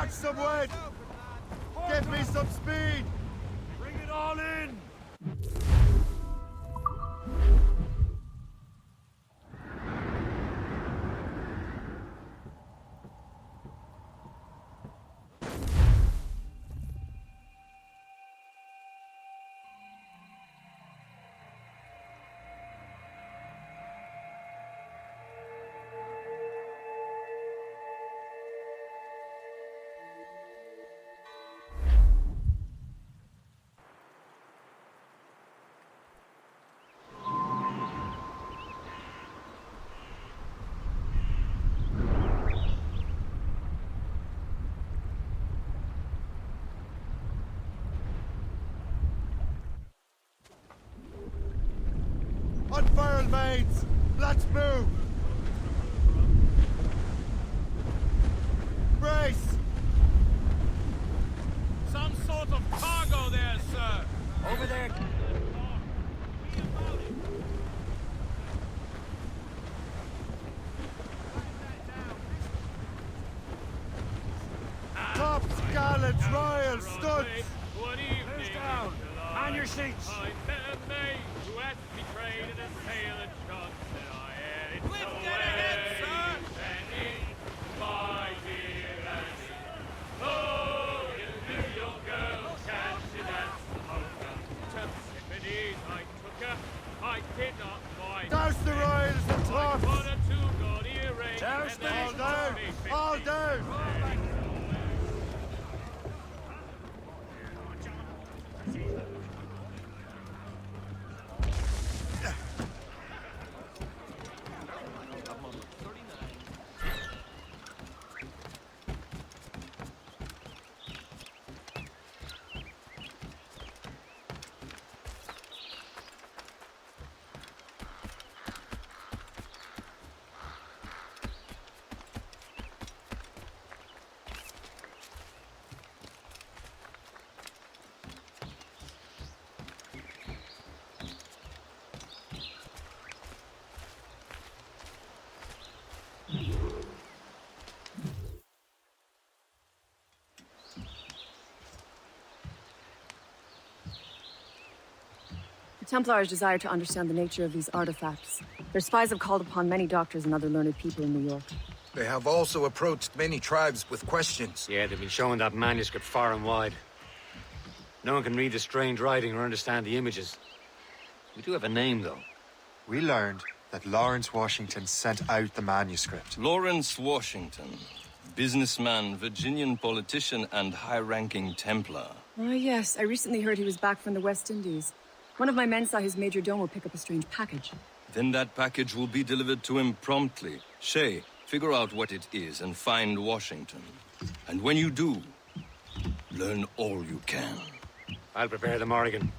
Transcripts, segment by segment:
Catch some wind! Give me some speed! Bring it all in! Unfurl, mates! Let's move! Brace! Some sort of cargo there, sir! Over there! Tops, gallants, royals, studs! Good evening, down? Mr. On your seats! I met a mate who had betrayed in a sail and shot that I had it. Lift it ahead, sir! And in my dear Annie. Oh, you New York girl, can't you dance the polka? To Tiffany's I took her, I did not mind. Douse the royals and tops! One or two gold earrings, Douse and them they All down! cost me All 50. down! The Templars desire to understand the nature of these artifacts. Their spies have called upon many doctors and other learned people in New York. They have also approached many tribes with questions. Yeah, they've been showing that manuscript far and wide. No one can read the strange writing or understand the images. We do have a name, though. We learned that Laurence Washington sent out the manuscript. Laurence Washington, businessman, Virginian politician, and high-ranking Templar. Ah, yes. I recently heard he was back from the West Indies. One of my men saw his major domo pick up a strange package. Then that package will be delivered to him promptly. Shay, figure out what it is and find Washington. And when you do, learn all you can. I'll prepare the Morrigan.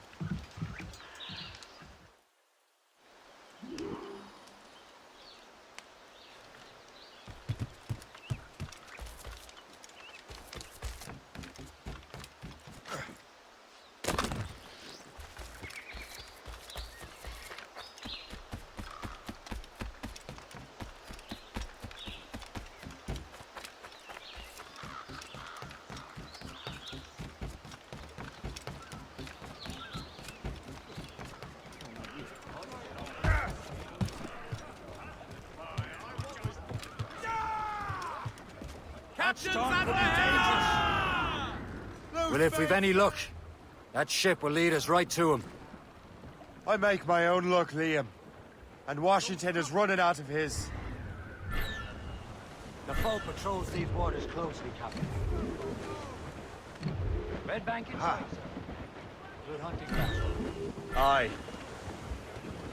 Captain's at the head! Well, if we've any luck, that ship will lead us right to him. I make my own luck, Liam. And Washington is running out of his. The foe patrols these waters closely, Captain. Red Bank inside, sir. Good hunting ground. Aye.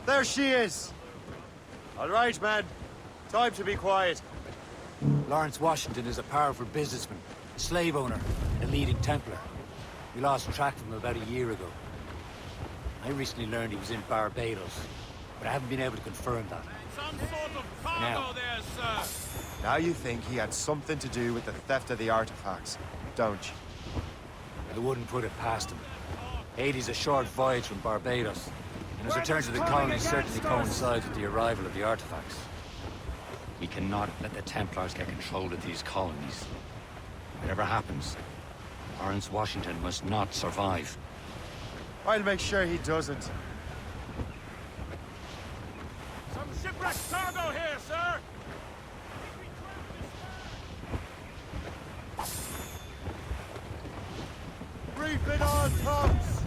There she is! All right, man. Time to be quiet. Laurence Washington is a powerful businessman, a slave owner, and a leading Templar. We lost track of him about a year ago. I recently learned he was in Barbados, but I haven't been able to confirm that. Some sort of cargo Now. there, sir! Now you think he had something to do with the theft of the artifacts, don't you? I wouldn't put it past him. Haiti's a short voyage from Barbados, and his return to the colony certainly coincides with the arrival of the artifacts. We cannot let the Templars get control of these colonies. Whatever happens, Laurence Washington must not survive. I'll make sure he doesn't. Some shipwrecked cargo here, sir! Reef it on, tops!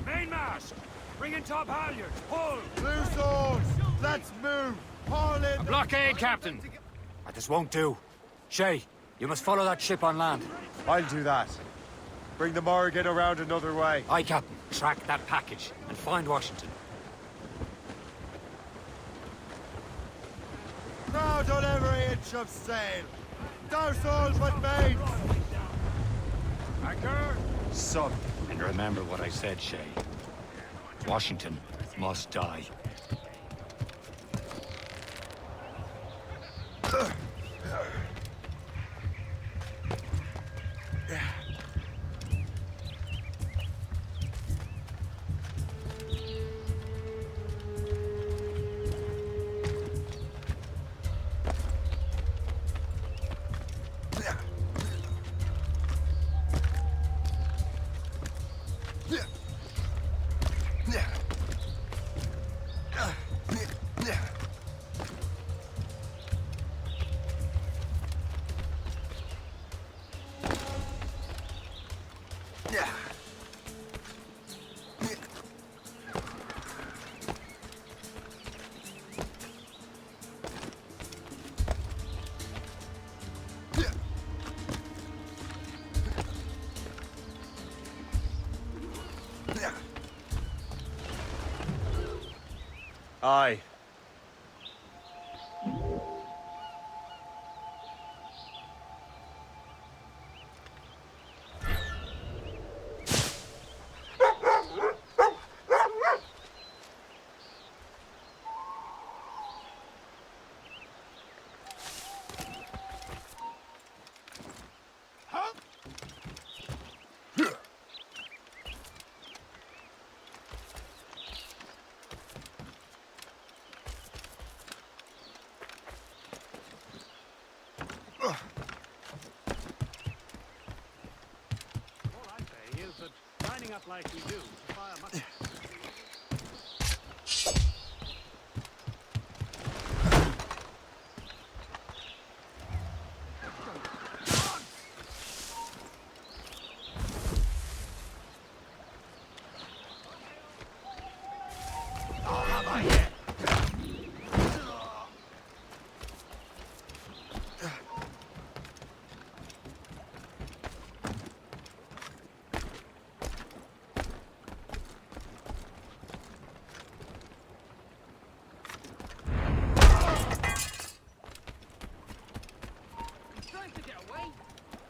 Mainmast! Bring in top halyards! Pull! Loose oars! Let's move! Haul in! Blockade, Captain! This won't do. Shay, you must follow that ship on land. I'll do that. Bring the Morrigan around another way. Aye, Captain. Track that package and find Washington. Crowd on every inch of sail! Douse all but mates! Anchor! Son. And remember what I said, Shay. Washington must die. Aye. Up like you do. Fire much.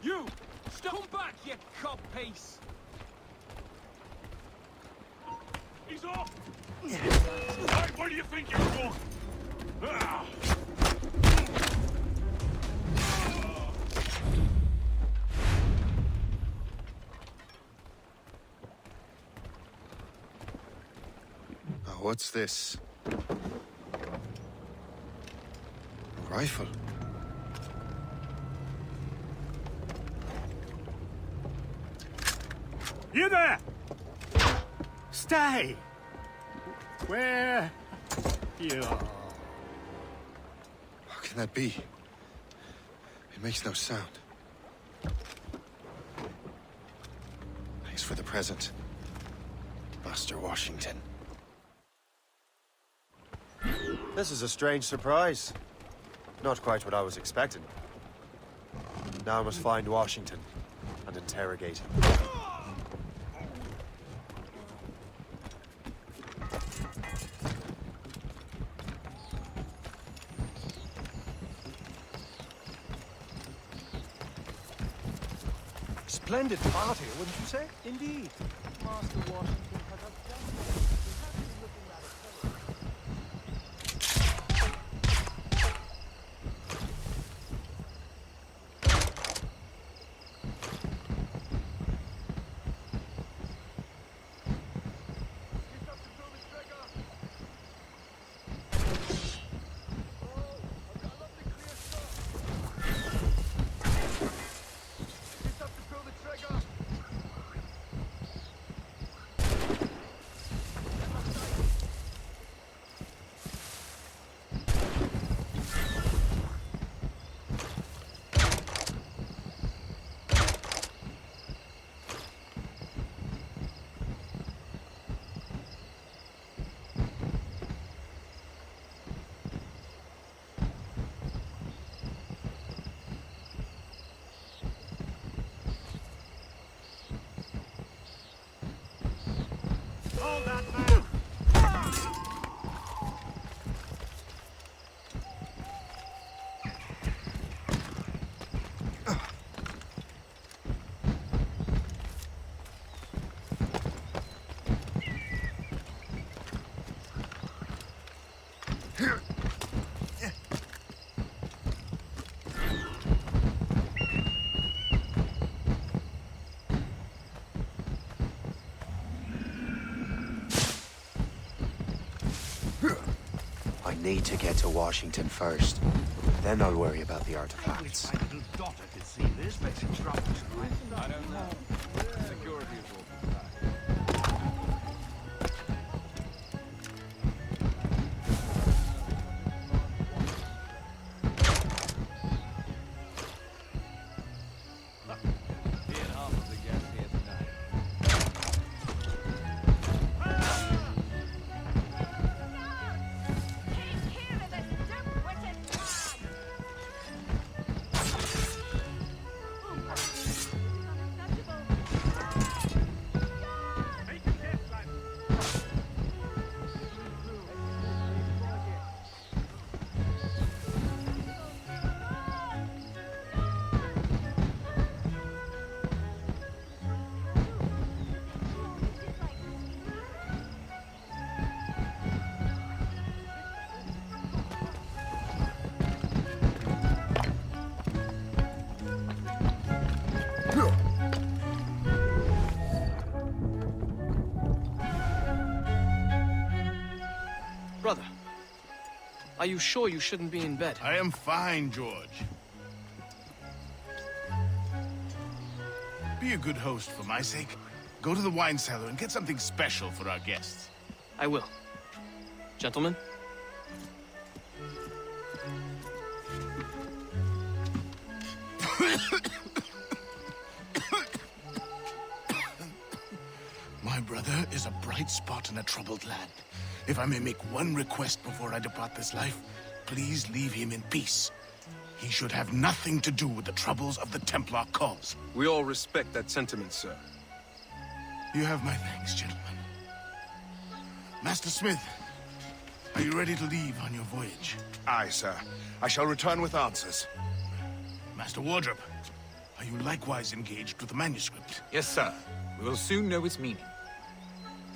You! Stop back, you codpiece! He's off! Right, where do you think you're going? Ah. Oh, what's this? A rifle. You there! Stay! Where you are? How can that be? It makes no sound. Thanks for the present, Master Washington. This is a strange surprise. Not quite what I was expecting. Now I must find Washington and interrogate him. Splendid party, wouldn't you say? Indeed. Master Washington has a he has been looking rather thorough. I need to get to Washington first. Then I'll worry about the artifacts. My little daughter could see this, but she dropped it. I don't know. Security is all right. Being half of the guests here tonight. Brother, are you sure you shouldn't be in bed? I am fine, George. Be a good host for my sake. Go to the wine cellar and get something special for our guests. I will. Gentlemen? My brother is a bright spot in a troubled land. If I may make one request before I depart this life, please leave him in peace. He should have nothing to do with the troubles of the Templar cause. We all respect that sentiment, sir. You have my thanks, gentlemen. Master Smith, are you ready to leave on your voyage? Aye, sir. I shall return with answers. Master Wardrop, are you likewise engaged with the manuscript? Yes, sir. We will soon know its meaning.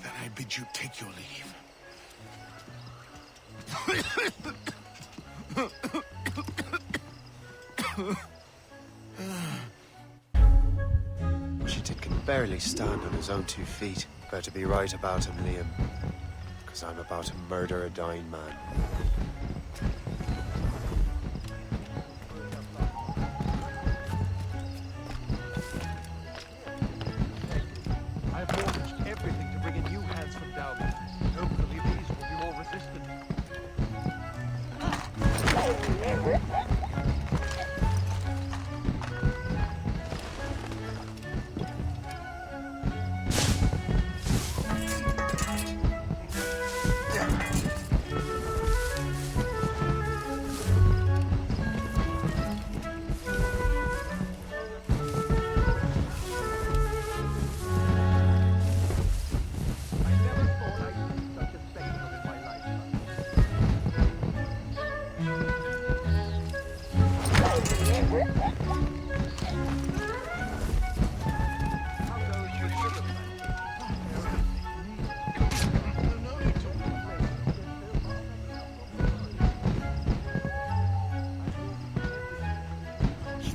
Then I bid you take your leave. Washington can barely stand on his own 2 feet. Better be right about him, Liam. Because I'm about to murder a dying man. I've mortgaged everything to bring in new hands from Dalby. Hopefully these will be more resistant.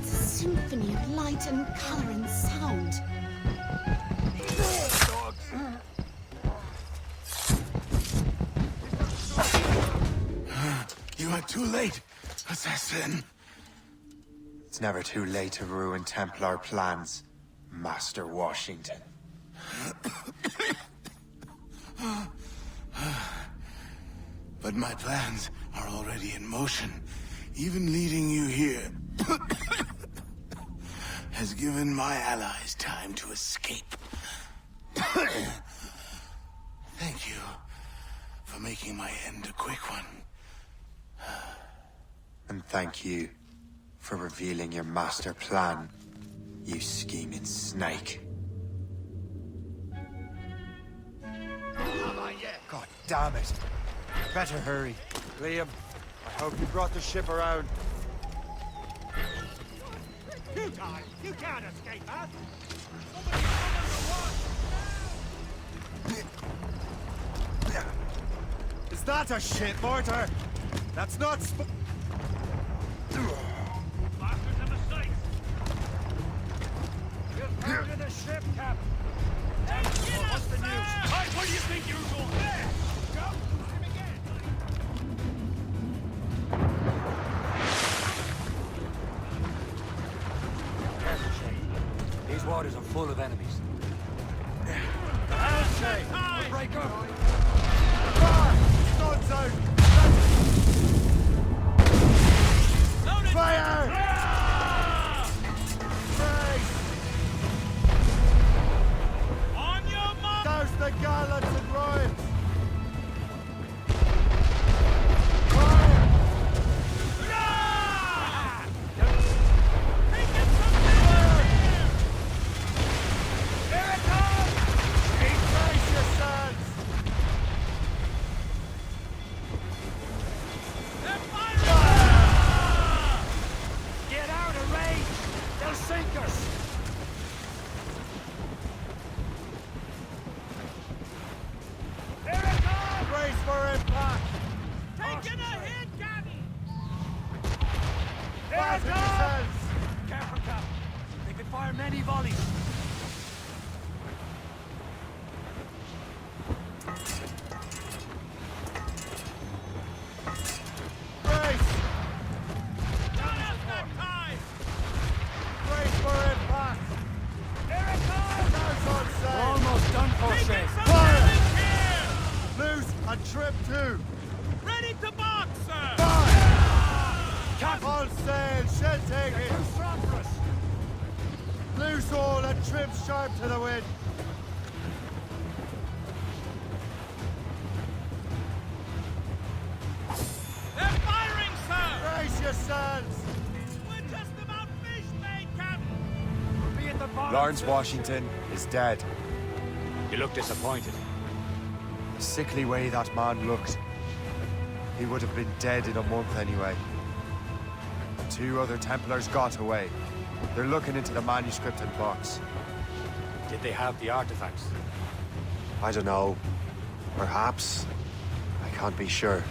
Symphony of light and color and sound. You are too late, assassin. It's never too late to ruin Templar plans, Master Washington. But my plans are already in motion. Even leading you here has given my allies time to escape. Thank you for making my end a quick one. And thank you for revealing your master plan, you scheming snake. Damn it. Better hurry. Liam, I hope you brought the ship around. You guys, you can't escape us! Is that a ship mortar? That's not Bastards are mistakes! You've murdered the ship, Captain! What's the news? Hey, what do you think you're doing? There! Go! Him again! Careful, Shay. These waters are full of enemies. Shay! We'll break up! Guns out! Loaded! Fire! Brace! On your mark! Douse the gallants and royals! Take it from there! Here it comes! Brace yourselves! They're firing! Get out of range! They'll sink us! Here it comes! Brace for impact! Taking a hit, Captain! Fasten yourselves! Careful, Cap. They could fire many volleys. Brace! Don't have that time! Brace for impact! Here it comes! Douse on We're sail! almost done for, Shay. Taking some Fire! damage here! Loose and trip two! Ready to box, sir! Fire! All sail, shell taking! Too strong for us. Loose all and trim sharp to the wind! They're firing, sir! Brace yourselves! We're just about fish made, Captain! Be at the bar. Laurence Washington is dead. You look disappointed. The sickly way that man looked. He would have been dead in a month anyway. The two other Templars got away. They're looking into the manuscript and box. Did they have the artifacts? I don't know. Perhaps. I can't be sure.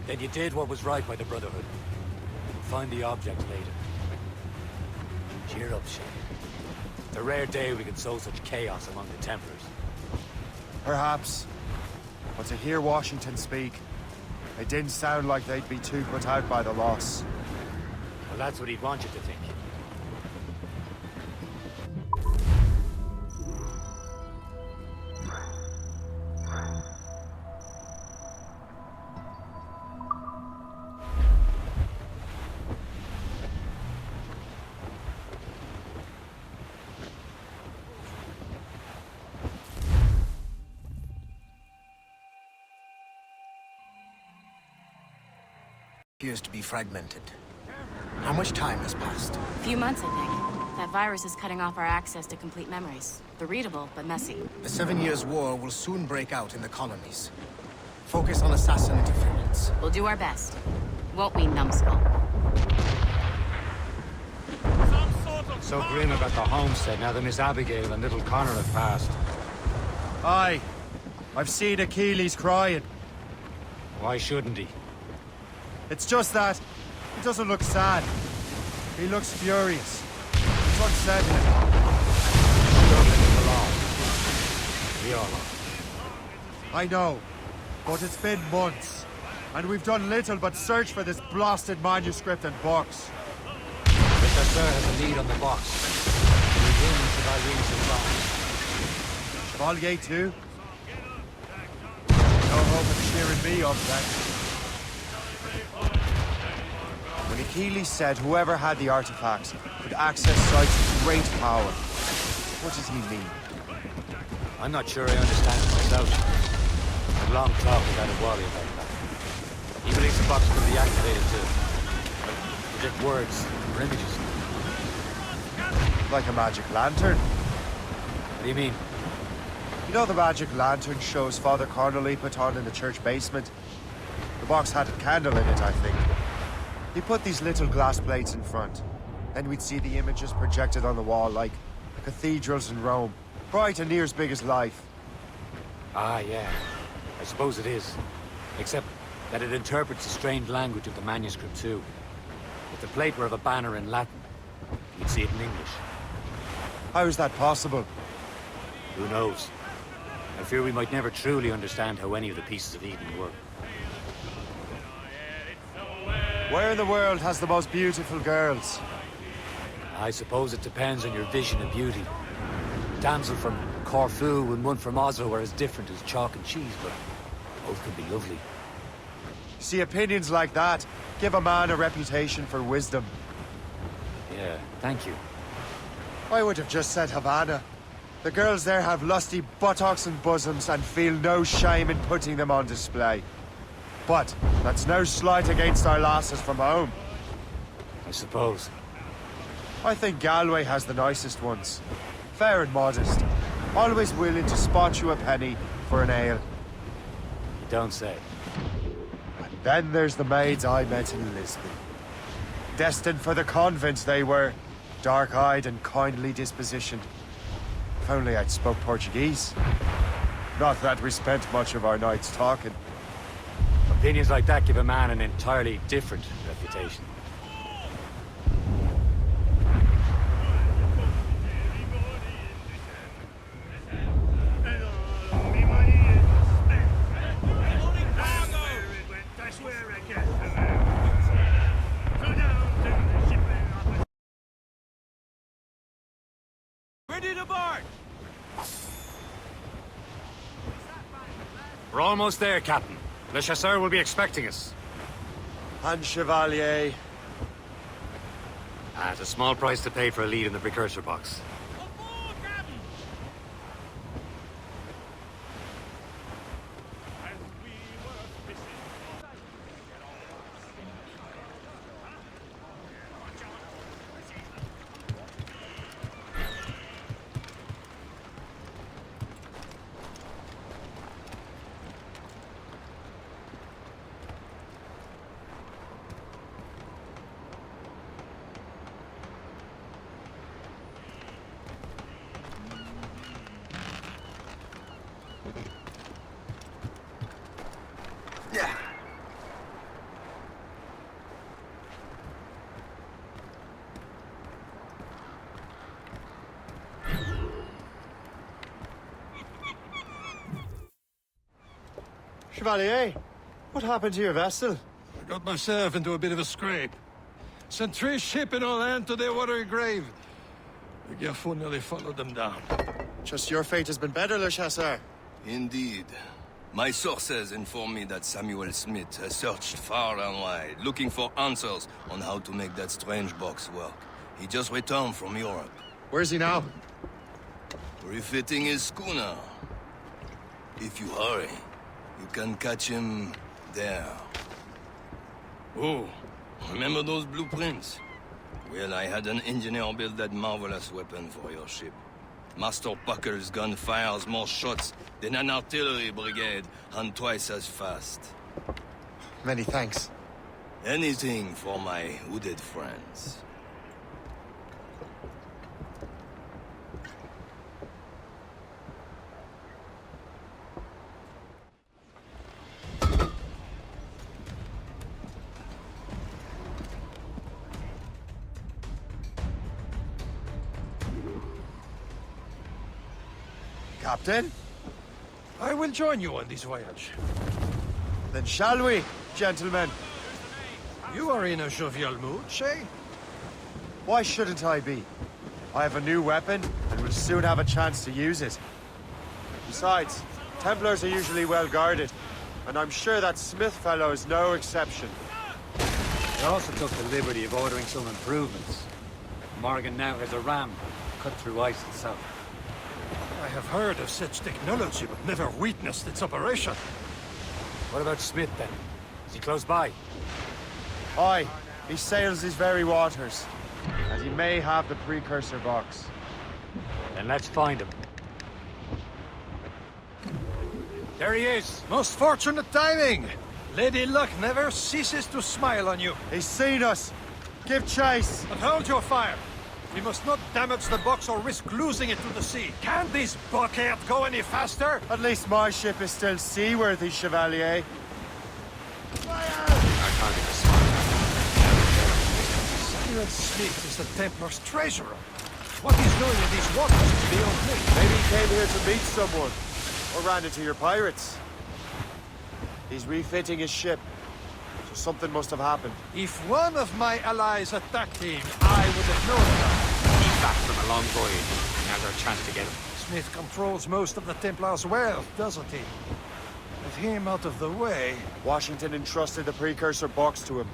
Then you did what was right by the Brotherhood. We'll find the object later. Cheer up, Shay. It's a rare day we can sow such chaos among the Templars. Perhaps. But to hear Washington speak, it didn't sound like they'd be too put out by the loss. Well, that's what he'd want you to think. Appears to be fragmented. How much time has passed? A few months, I think. That virus is cutting off our access to complete memories. They're readable, but messy. The 7 Years' War will soon break out in the colonies. Focus on assassin interference. We'll do our best. Won't we, numbskull? Some sort of So grim about the homestead now that Miss Abigail and little Connor have passed. Aye. I've seen Achilles crying. Why shouldn't he? It's just that he doesn't look sad. He looks furious. It's unsettling. We all are. I know, but it's been months, and we've done little but search for this blasted manuscript and box. Precursor has a lead on the box. We win Chevalier too? No hope of cheering me up then. When Achilles said whoever had the artifacts could access sites of great power, what does he mean? I'm not sure I understand it myself. I've long talked about Wally about that. He believes the box could be activated to project words or images. Like a magic lantern? What do you mean? You know the magic lantern shows Father Connolly put on in the church basement? The box had a candle in it, I think. He put these little glass plates in front. Then we'd see the images projected on the wall like cathedrals in Rome. Bright and near as big as life. Ah, yeah. I suppose it is. Except that it interprets the strange language of the manuscript, too. If the plate were of a banner in Latin, you'd see it in English. How is that possible? Who knows? I fear we might never truly understand how any of the pieces of Eden work. Where in the world has the most beautiful girls? I suppose it depends on your vision of beauty. A damsel from Corfu and one from Oslo are as different as chalk and cheese, but both can be lovely. See, opinions like that give a man a reputation for wisdom. Yeah, thank you. I would have just said Havana. The girls there have lusty buttocks and bosoms and feel no shame in putting them on display. But that's no slight against our lasses from home. I suppose. I think Galway has the nicest ones. Fair and modest. Always willing to spot you a penny for an ale. You don't say. And then there's the maids I met in Lisbon. Destined for the convent they were. Dark-eyed and kindly dispositioned. If only I'd spoke Portuguese. Not that we spent much of our nights talking. Opinions like that give a man an entirely different reputation. Ready to board! We're almost there, Captain. Le Chasseur will be expecting us. And Chevalier. At a small price to pay for a lead in the Precursor Box. Chevalier, what happened to your vessel? I got myself into a bit of a scrape. Sent 3 ships in all hand to their watery grave. The Gerfaut nearly followed them down. Just your fate has been better, Le Chasseur. Indeed. My sources inform me that Samuel Smith has searched far and wide, looking for answers on how to make that strange box work. He just returned from Europe. Where's he now? Refitting his schooner. If you hurry, you can catch him there. Oh, remember those blueprints? Well, I had an engineer build that marvelous weapon for your ship. Master Puckle's gun fires more shots than an artillery brigade, and twice as fast. Many thanks. Anything for my wounded friends. Captain? I will join you on this voyage. Then shall we, gentlemen? You are in a jovial mood, Shay? Why shouldn't I be? I have a new weapon, and will soon have a chance to use it. Besides, Templars are usually well guarded, and I'm sure that Smith fellow is no exception. I also took the liberty of ordering some improvements. Morgan now has a ram cut through ice itself. I have heard of such technology, but never witnessed its operation. What about Smith, then? Is he close by? Aye, he sails these very waters, and he may have the Precursor Box. Then let's find him. There he is. Most fortunate timing. Lady Luck never ceases to smile on you. He's seen us. Give chase. But hold your fire. We must not damage the box or risk losing it to the sea. Can this blockade go any faster? At least my ship is still seaworthy, Chevalier. Silent Smith is the Templar's treasurer. What he's doing in these waters is beyond me. Maybe he came here to meet someone. Or ran into your pirates. He's refitting his ship. So something must have happened. If one of my allies attacked him, I would have known that. He's back from a long voyage. Now's our chance to get him. Smith controls most of the Templar's wealth, doesn't he? With him out of the way... Washington entrusted the Precursor Box to him.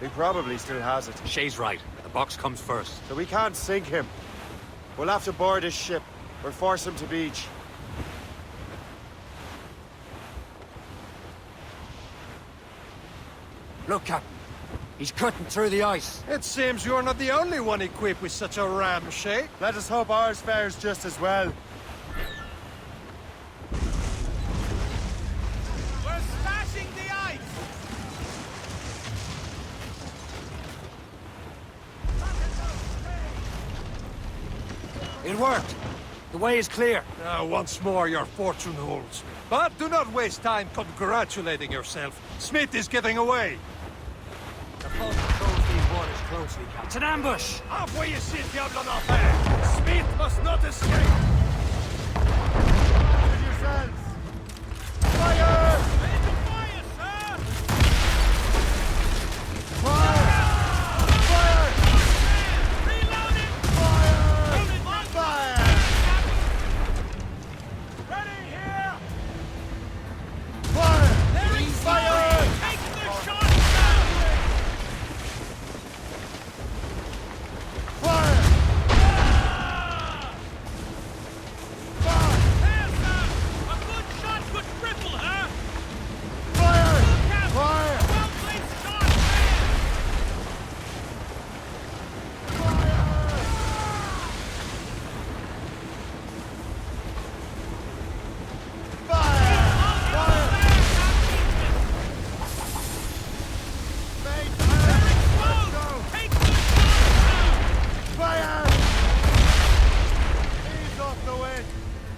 He probably still has it. Shay's right. The box comes first. So we can't sink him. We'll have to board his ship, or force him to beach. Look, Captain. He's cutting through the ice. It seems you're not the only one equipped with such a ram, Shay. Let us hope ours fares just as well. We're smashing the ice! It worked. The way is clear. Now, once more, your fortune holds. But do not waste time congratulating yourself. Smith is getting away. The boat controls these waters closely, Captain. It's an ambush! Off where you sit, Diablo Nothing! Smith must not escape! With yourselves! Fire! Ready to fire, sir! Fire! Fire! Reloading! Fire! Fire! Ready here! Fire! There is Fire! Take the shot, sir! Fire! There, sir! A good shot could cripple her! Fire! Look out! Fire! Well-placed shot, man! Take the Fire! Ease off the wind.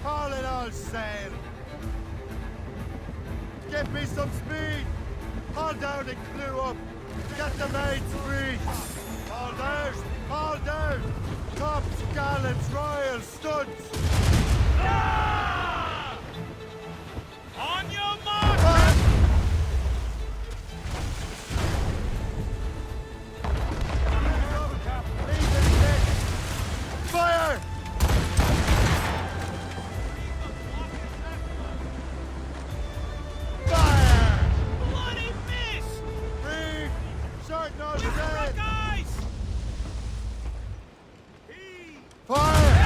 Haul it all sail. Give me some speed. Haul down and clew up. Get the mains free. Haul down. Haul down. Tops, gallants, royals, studs. On your mark! Fire! Fire! Bloody miss! Reef! Short nose Look sail! guys! Fire!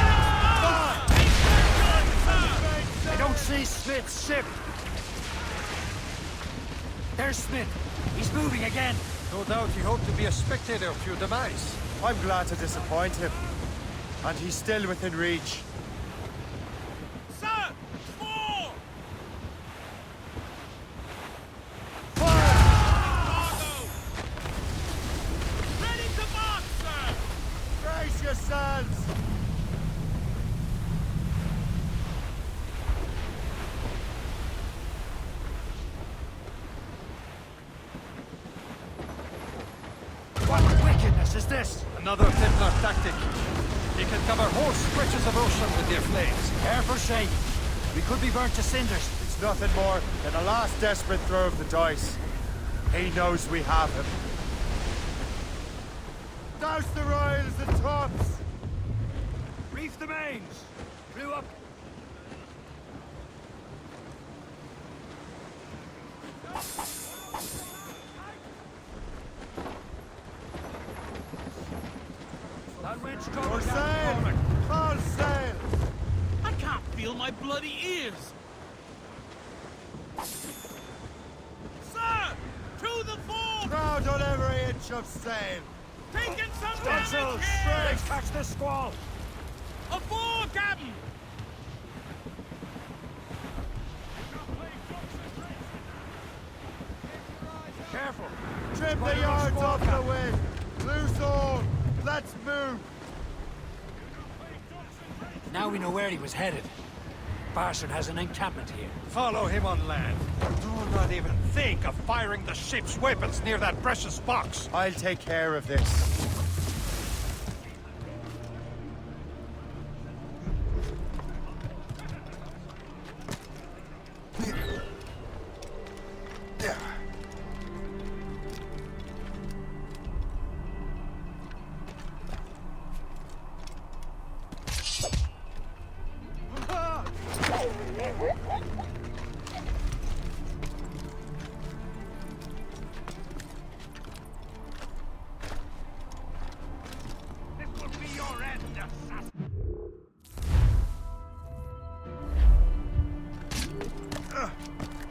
I don't see Smith's ship. There's Smith. He's moving again. No doubt he hoped to be a spectator of your demise. I'm glad to disappoint him. And he's still within reach. Sir! Four! Cargo! Ready to march, sir! Brace yourselves! What wickedness is this? Another Templar tactic. They can cover whole stretches of ocean with their flames. Careful, Shay. We could be burnt to cinders. It's nothing more than a last desperate throw of the dice. He knows we have him. Douse the royals and tops! Reef the mains. Clew up. That winch Or covered sail! All sail! I can't feel my bloody ears! Sir! To the fore! Crowd on every inch of sail! Taking some Stop, damage here! Let's catch this squall. Aboard, Captain! careful. Trim the yards off the wind. Loose all. Let's move. Now we know where he was headed. Bastard has an encampment here. Follow him on land. Do not even think of firing the ship's weapons near that precious box. I'll take care of this.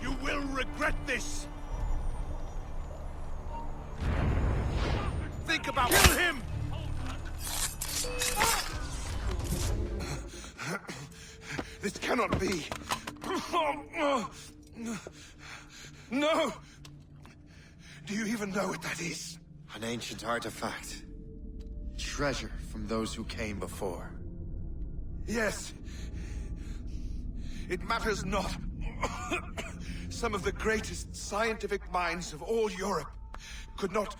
You will regret this! Think about— Kill him! This cannot be. No! Do you even know what that is? An ancient artifact. Treasure from those who came before. Yes. It matters not. Some of the greatest scientific minds of all Europe could not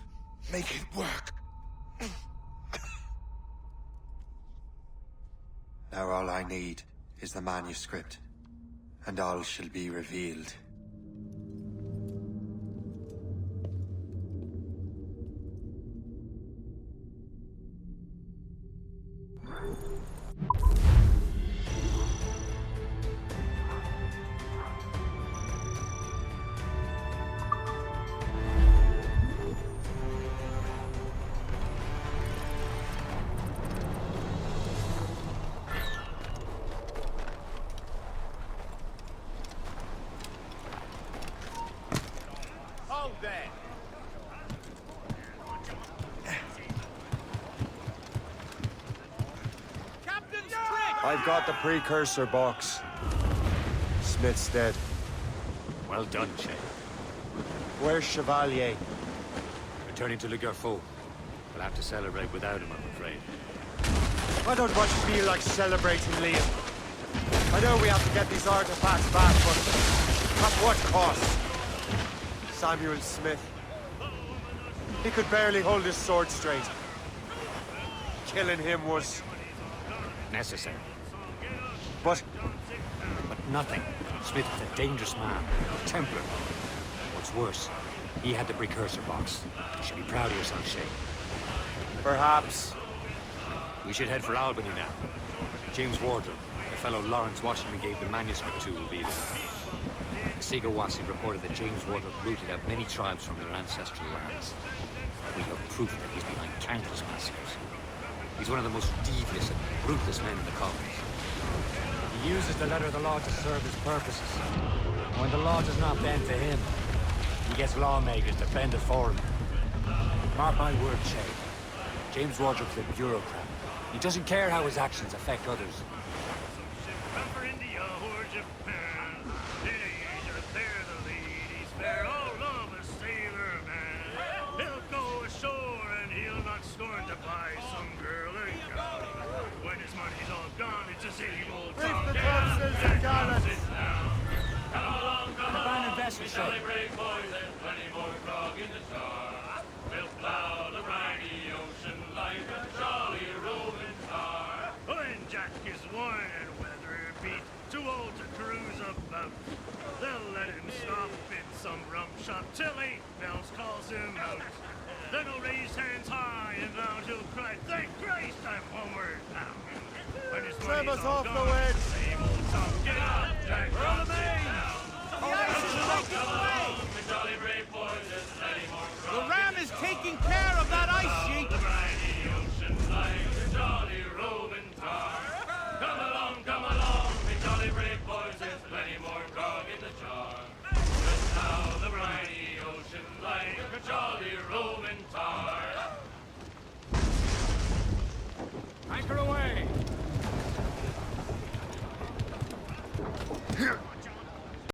make it work. Now all I need is the manuscript, and all shall be revealed. I've got the Precursor Box. Smith's dead. Well done, Shay. Where's Chevalier? Returning to Le Garfaux. We'll have to celebrate without him, I'm afraid. I don't much feel like celebrating, Liam. I know we have to get these artifacts back, but at what cost? Samuel Smith. He could barely hold his sword straight. Killing him was necessary. But nothing. Smith was a dangerous man. A Templar. What's worse, he had the Precursor Box. You should be proud of yourself, Shay. Perhaps. We should head for Albany now. James Wardle, the fellow Laurence Washington gave the manuscript to, will be there. Sigawasi reported that James Wardle rooted out many tribes from their ancestral lands. We have proof that he's behind countless massacres. He's one of the most devious and ruthless men in the colonies. He uses the letter of the law to serve his purposes. And when the law does not bend to him, he gets lawmakers to bend it for him. Mark my word, Shay. James Wardle's a bureaucrat. He doesn't care how his actions affect others. Till 8 bells calls him out. Then he'll raise hands high and loud he'll cry, "Thank Christ I'm homeward bound." When his Trim money's us all off gone, the wind. same old song, get up, Jack, roll the main. The ice is making way. The ram is taking care of that ice sheet. The briny ocean like a jolly roving tar. Come along, me jolly brave boys, there's plenty more grog in the jar. Just now the briny ocean like a jolly roving tar.